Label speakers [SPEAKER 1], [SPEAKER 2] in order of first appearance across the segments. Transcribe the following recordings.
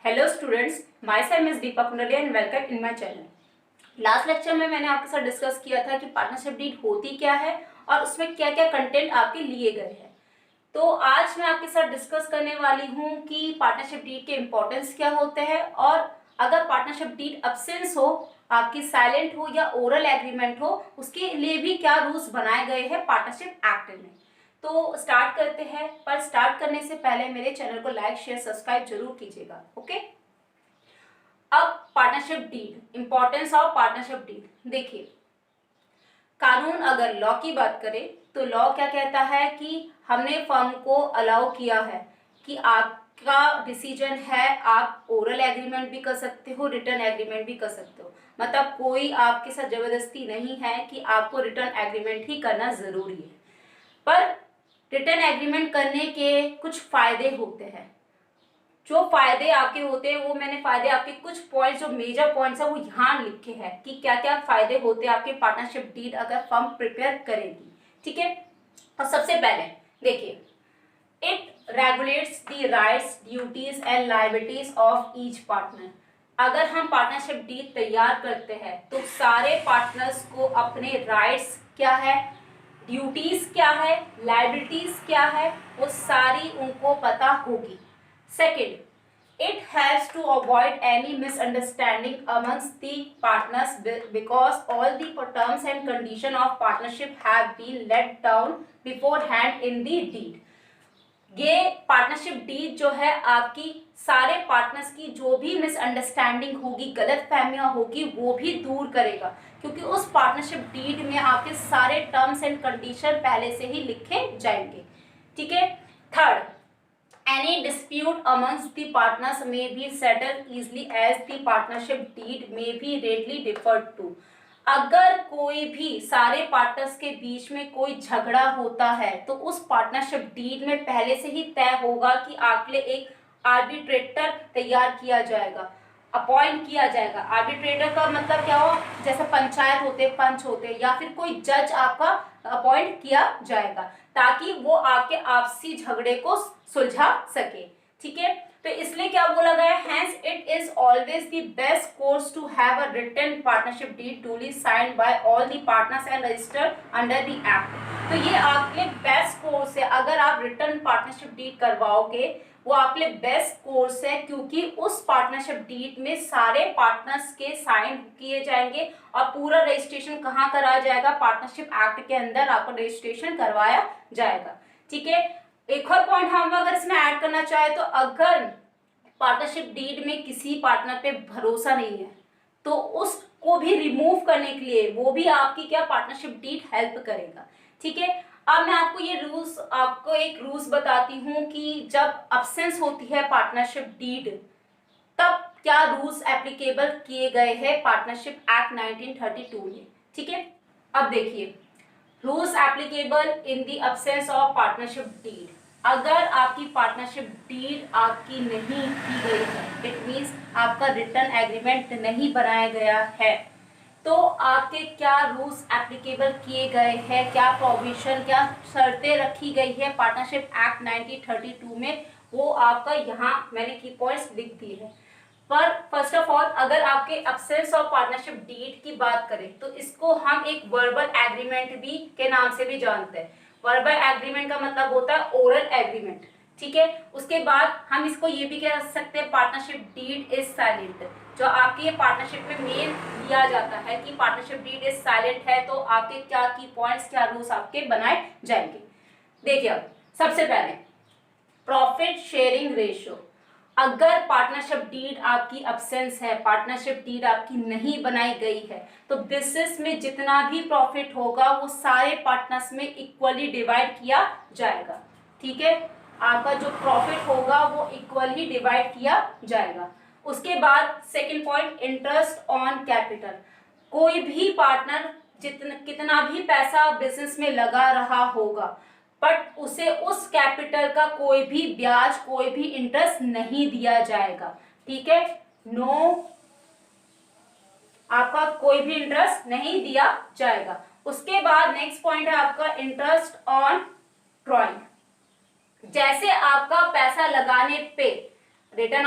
[SPEAKER 1] Hello students, myself miss Deepa Kundalia and welcome in my channel. Last lecture में मैंने आपके साथ डिस्कस किया था कि पार्टनरशिप डीड होती क्या है और उसमें क्या क्या कंटेंट आपके लिए गए हैं। तो आज मैं आपके साथ डिस्कस करने वाली हूँ कि पार्टनरशिप डीड के इम्पोर्टेंस क्या होते हैं और अगर पार्टनरशिप डीड अब्सेंस हो, आपकी साइलेंट हो या ओरल एग्रीमेंट हो, उसके लिए भी क्या रूल्स बनाए गए हैं पार्टनरशिप एक्ट में। तो स्टार्ट करते हैं, पर स्टार्ट करने से पहले मेरे चैनल को लाइक शेयर सब्सक्राइब जरूर कीजिएगा। ओके, अब partnership deed, importance of partnership deed देखिए। कानून अगर लॉ की बात करें तो लॉ क्या कहता है कि हमने फर्म को अलाउ किया है कि आपका डिसीजन है, आप ओरल एग्रीमेंट भी कर सकते हो, रिटर्न एग्रीमेंट भी कर सकते हो। मतलब कोई आपके साथ जबरदस्ती नहीं है कि आपको रिटर्न एग्रीमेंट ही करना जरूरी है। पर रिटर्न एग्रीमेंट करने के कुछ फायदे होते हैं। जो फायदे आपके होते हैं वो मैंने फायदे आपके कुछ पॉइंट्स, जो मेजर पॉइंट्स है वो यहाँ लिखे हैं कि क्या क्या फायदे होते हैं आपके पार्टनरशिप डीड अगर फर्म प्रिपेयर करेगी। ठीक है, और सबसे पहले देखिए, it regulates the rights, duties and liabilities of each partner. अगर हम पार्टनरशिप डीड तैयार करते हैं तो सारे पार्टनर्स को अपने राइट्स क्या है, ड्यूटीज क्या है, लायबिलिटीज क्या है, वो सारी उनको पता होगी। Second, it helps to avoid any misunderstanding amongst the partners because all the terms and conditions of partnership have been laid down beforehand in the deed. ये पार्टनरशिप डीड जो है आपकी सारे पार्टनर्स की जो भी मिसअंडरस्टैंडिंग होगी, गलत फहमियां होगी, वो भी दूर करेगा, क्योंकि उस पार्टनरशिप डीड में आपके सारे टर्म्स एंड कंडीशन पहले से ही लिखे जाएंगे। ठीक है। Third, any dispute amongst the partners may be settled easily as the partnership deed may be readily deferred to. अगर कोई भी सारे पार्टनर्स के बीच में कोई झगड़ा होता है तो उस पार्टनरशिप डीड में पहले से ही तय होगा कि आपके एक आर्बिट्रेटर तैयार किया जाएगा, अपॉइंट किया जाएगा। आर्बिट्रेटर का मतलब क्या हो, जैसे पंचायत होते, पंच होते, या फिर कोई जज आपका अपॉइंट किया जाएगा ताकि वो आपके आपसी झगड़े को सुलझा सके। ठीक है, तो इसलिए क्या बोला गया, hence it is always the best course to have a written partnership deed duly signed by all the partners and registered under the act. तो ये आपके लिए बेस्ट कोर्स है, अगर आप रिटन पार्टनरशिप डीड करवाओगे वो आपके लिए बेस्ट कोर्स है, क्योंकि उस पार्टनरशिप डीड में सारे पार्टनर्स के साइन किए जाएंगे और पूरा रजिस्ट्रेशन कहाँ कराया जाएगा, पार्टनरशिप एक्ट के अंदर आपको रजिस्ट्रेशन करवाया जाएगा। ठीक है, एक और पॉइंट हम अगर इसमें ऐड करना चाहे तो अगर पार्टनरशिप डीड में किसी पार्टनर पे भरोसा नहीं है तो उसको भी रिमूव करने के लिए वो भी आपकी क्या पार्टनरशिप डीड हेल्प करेगा। ठीक है, अब मैं आपको ये रूल्स, आपको एक रूल्स बताती हूँ कि जब अब्सेंस होती है पार्टनरशिप डीड तब क्या रूल्स एप्लीकेबल किए गए हैं पार्टनरशिप एक्ट 1932 में। ठीक है, अब देखिए, rules applicable in the absence of partnership deed. अगर आपकी पार्टनरशिप डीड आपकी नहीं की गई है, इट मीन्स आपका रिटर्न एग्रीमेंट नहीं बनाया गया है, तो आपके क्या रूल्स एप्लीकेबल किए गए हैं, क्या प्रोविजन, क्या शर्तें रखी गई है पार्टनरशिप एक्ट 1932 में, वो आपका यहाँ मैंने की पॉइंट्स लिख दिए हैं। पर फर्स्ट ऑफ ऑल अगर आपके अब्सेंस ऑफ पार्टनरशिप डीड की बात करें तो इसको हम एक वर्बल एग्रीमेंट भी के नाम से भी जानते हैं। वर्बल एग्रीमेंट का मतलब होता है ओरल एग्रीमेंट। ठीक है, उसके बाद हम इसको ये भी कह सकते हैं पार्टनरशिप डीड इज साइलेंट। जो आपके पार्टनरशिप में मेन दिया जाता है कि पार्टनरशिप डीड इज साइलेंट है, तो आपके क्या की पॉइंट्स, क्या रूल्स आपके बनाए जाएंगे। देखिए, अब सबसे पहले प्रॉफिट शेयरिंग रेशियो। अगर पार्टनरशिप डीड आपकी अब्सेंस है, पार्टनरशिप डीड आपकी नहीं बनाई गई है, तो बिजनेस में जितना भी प्रॉफिट होगा वो सारे पार्टनर्स में इक्वली डिवाइड किया जाएगा। ठीक है, आपका जो प्रॉफिट होगा वो इक्वली डिवाइड किया जाएगा। उसके बाद second point, interest on capital. कोई भी पार्टनर कितना भी पैसा बिजनेस में लगा रहा होगा बट उसे उस कैपिटल का कोई भी ब्याज, कोई भी इंटरेस्ट नहीं दिया जाएगा। ठीक है, नो, आपका कोई भी इंटरेस्ट नहीं दिया जाएगा। उसके बाद नेक्स्ट पॉइंट है आपका इंटरेस्ट ऑन ड्रॉइंग। जैसे आपका पैसा लगाने पे रिटर्न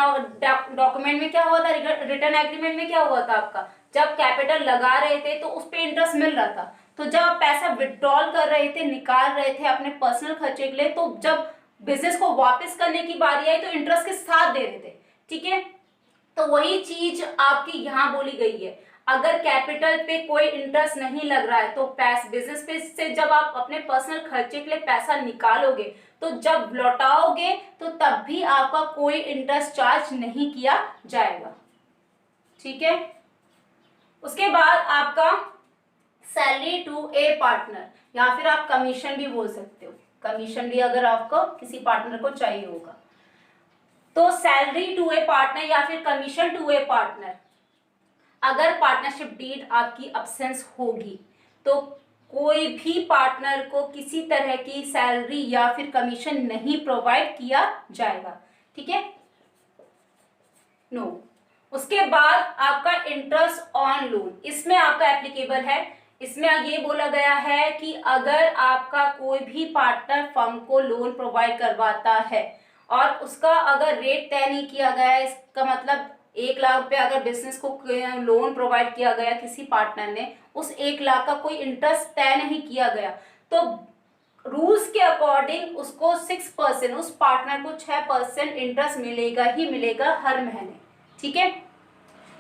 [SPEAKER 1] डॉक्यूमेंट में क्या हुआ था, रिटर्न एग्रीमेंट में क्या हुआ था आपका, जब कैपिटल लगा रहे थे तो उस पे इंटरेस्ट मिल रहा था। तो जब आप पैसा विड्रॉल कर रहे थे, निकाल रहे थे अपने पर्सनल खर्चे के लिए, तो जब बिजनेस को वापस करने की बारी आई तो इंटरेस्ट के साथ दे रहे थे। ठीक है, तो वही चीज आपकी यहाँ बोली गई है। अगर कैपिटल पे कोई इंटरेस्ट नहीं लग रहा है तो बिजनेस पे से जब आप अपने पर्सनल खर्चे के लिए पैसा निकालोगे तो जब लौटाओगे तो तब भी आपका कोई इंटरेस्ट चार्ज नहीं किया जाएगा। ठीक है, उसके बाद आपका सैलरी टू ए पार्टनर, या फिर आप कमीशन भी बोल सकते हो, कमीशन भी अगर आपको किसी पार्टनर को चाहिए होगा तो सैलरी टू ए पार्टनर या फिर कमीशन टू ए पार्टनर। अगर पार्टनरशिप डीड आपकी अब्सेंस होगी तो कोई भी पार्टनर को किसी तरह की सैलरी या फिर कमीशन नहीं प्रोवाइड किया जाएगा। ठीक है, नो। उसके बाद आपका इंटरेस्ट ऑन लोन, इसमें आपका एप्लीकेबल है। इसमें ये बोला गया है कि अगर आपका कोई भी पार्टनर फर्म को लोन प्रोवाइड करवाता है और उसका अगर रेट तय नहीं किया गया है, इसका मतलब 1,00,000 रुपये अगर बिजनेस को लोन प्रोवाइड किया गया किसी पार्टनर ने, उस 1,00,000 का कोई इंटरेस्ट तय नहीं किया गया तो रूल्स के अकॉर्डिंग उसको 6%, उस पार्टनर को 6% इंटरेस्ट मिलेगा ही मिलेगा हर महीने। ठीक है,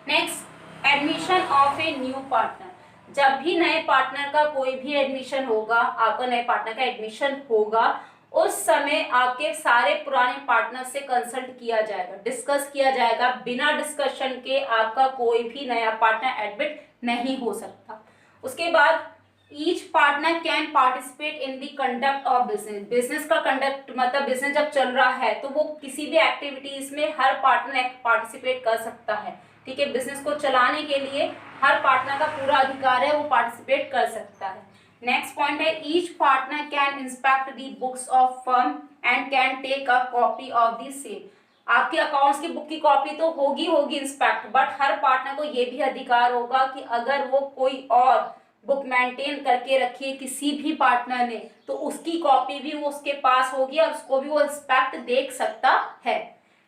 [SPEAKER 1] next, admission of a new partner. जब भी नए पार्टनर का कोई भी एडमिशन होगा, आपका नए पार्टनर का एडमिशन होगा, उस समय आपके सारे पुराने पार्टनर से कंसल्ट किया जाएगा, डिस्कस किया जाएगा। बिना डिस्कशन के आपका कोई भी नया पार्टनर एडमिट नहीं हो सकता। उसके बाद each partner can participate in the conduct of business. Business का कंडक्ट मतलब बिजनेस जब चल रहा है तो वो किसी भी एक्टिविटीज में हर पार्टनर पार्टिसिपेट कर सकता है। ठीक है, बिजनेस को चलाने के लिए हर पार्टनर का पूरा अधिकार है, वो पार्टिसिपेट कर सकता है। नेक्स्ट पॉइंट है, each partner can inspect the books of firm and can take a copy of the same. आपके अकाउंट्स की बुक की कॉपी तो होगी इंस्पेक्ट, बट हर पार्टनर को ये भी अधिकार होगा कि अगर वो कोई और बुक मेंटेन करके रखी है किसी भी पार्टनर ने तो उसकी कॉपी भी वो उसके पास होगी और उसको भी वो इंस्पेक्ट देख सकता है।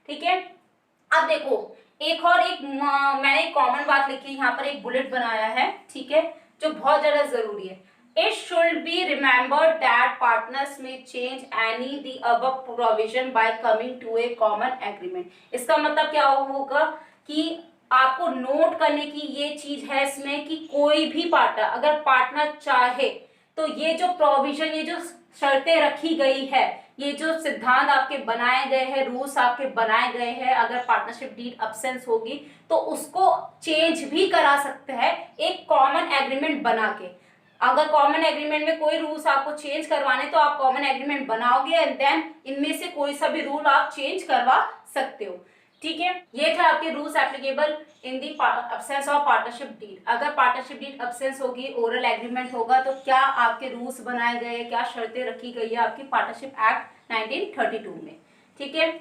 [SPEAKER 1] ठीक है, अब देखो मैंने एक कॉमन बात लिखी, यहाँ पर एक बुलेट बनाया है। ठीक है, जो बहुत ज्यादा जरूरी है। It should be remembered that partners may change any the above provision by coming to a common agreement। इसका मतलब क्या होगा कि आपको नोट करने की ये चीज है इसमें कि कोई भी पार्टनर अगर पार्टनर चाहे तो ये जो प्रोविजन, ये जो शर्तें रखी गई है, ये जो सिद्धांत आपके बनाए गए हैं, रूल्स आपके बनाए गए हैं, अगर पार्टनरशिप डीड अब्सेंस होगी तो उसको चेंज भी करा सकते हैं एक कॉमन एग्रीमेंट बना के। अगर कॉमन एग्रीमेंट में कोई रूल्स आपको चेंज करवाने तो आप कॉमन एग्रीमेंट बनाओगे एंड देन इनमें से कोई सा भी रूल आप चेंज करवा सकते हो। ठीक है, ये थे आपके rules applicable in the absence of partnership deed. अगर पार्टनरशिप डीड अब्सेंस होगी, ओरल एग्रीमेंट होगा तो क्या आपके रूल्स बनाए गए, क्या शर्तें रखी गई है आपकी पार्टनरशिप एक्ट 1932 में। ठीक है,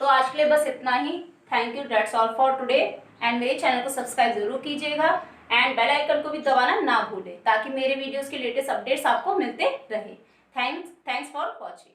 [SPEAKER 1] तो आज के लिए बस इतना ही। Thank you, that's all for today. And मेरे चैनल को सब्सक्राइब जरूर कीजिएगा एंड बेल आइकन को भी दबाना ना भूलें ताकि मेरे वीडियोस के लेटेस्ट अपडेट्स आपको मिलते रहे। Thanks for watching.